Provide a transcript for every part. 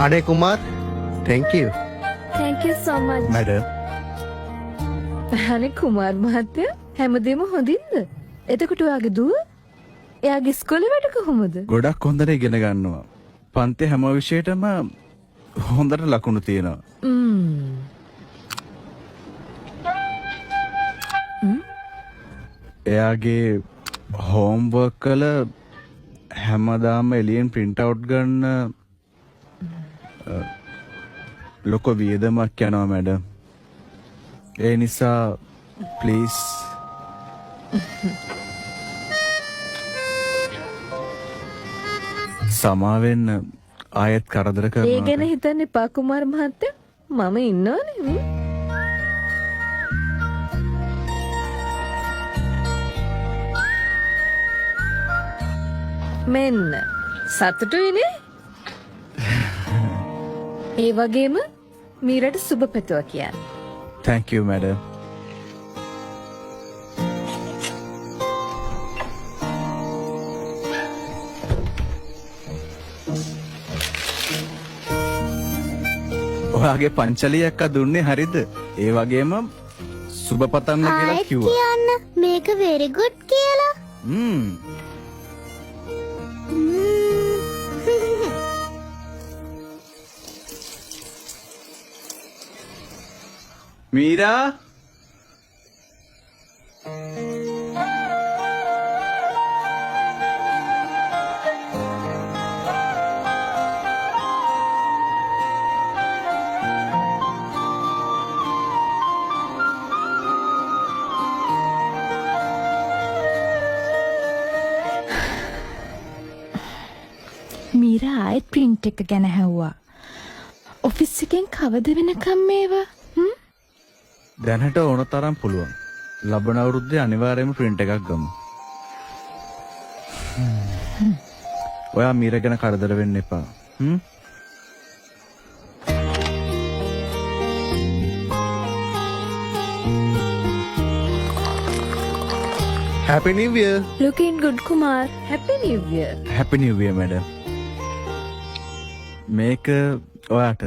අනේ Kumar thank you thank you so much madam අනේ කුමාර් මහත්තයා හැමදේම හොඳින්ද එතකොට ඔයාගේ දුව එයාගේ ඉස්කෝලේ වැඩ කොහොමද ගොඩක් හොඳට ඉගෙන ගන්නවා පන්තියේ හැම විෂයටම හොඳට ලකුණු තියෙනවා එයාගේ හෝම්වර්ක් වල හැමදාම එළියෙන් print out ගන්න ලොකු වියදමක් යනවා මැඩම්. ඒ නිසා ප්ලීස් සමාවෙන්න ආයෙත් කරදර කරනවා. ඒ ගැන හිතන්න එපා කුමාර් මහත්තයා. මම ඉන්නවනේ. මෙන්න සතුටුයිනේ. ඒ වගේම මීරට සුබ පැතුවා කියන්න. Thank you madam. ඔයාගේ පංචලියක් දුන්නේ හරිද? ඒ වගේම සුබ පතන්න කියලා කිව්වා. කියන්න මේක very good කියලා. මීරා මීරා ආයෙත් print එක ගැන හැව්වා. ඔෆිස් එකෙන් කවද වෙනකම් මේවා? දැනට ඕන තරම් පුළුවන්. ලබන අවුරුද්දේ අනිවාර්යයෙන්ම print එකක් ගමු. ඔයා මීර ගැන කරදර වෙන්න එපා. happy new year Looking good Kumar. Happy New Year. Happy New Year madam. මේක ඔයාට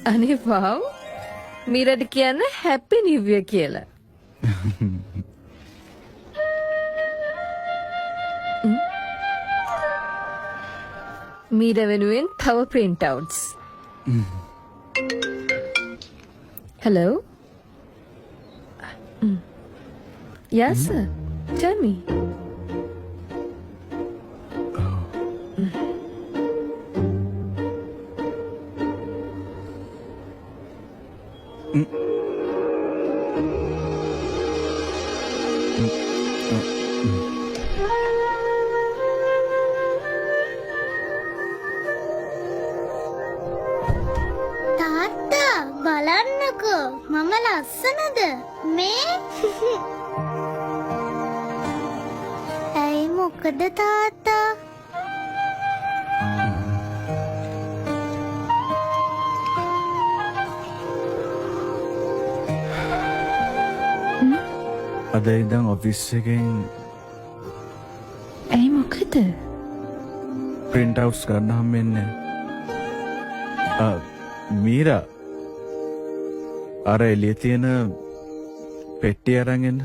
අනේ වව් මීරට කියන්න Happy New Year කියලා. මීර වෙනුවෙන් තව print outs. Hello? Yes sir. Tell me. තාත්තා බලන්නකෝ මම ලස්සනද මේ ඇයි මොකද තාත්තා අද ඉඳන් ඔෆිස් එකෙන් ඇයි මොකද? print outs ගන්න හම්බෙන්නේ මීරා අර එළියේ තියෙන පෙට්ටිය අරන් එන්න.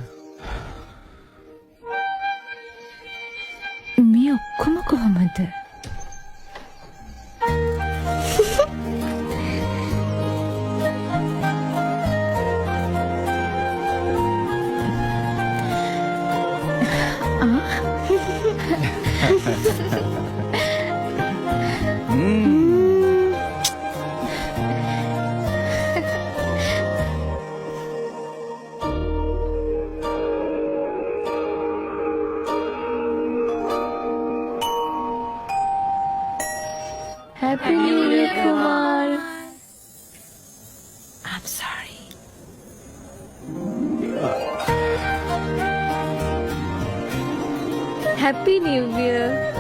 මේ ඔක්කොම කොහමද? Happy New Year, Kumar. I'm sorry. Happy New Year.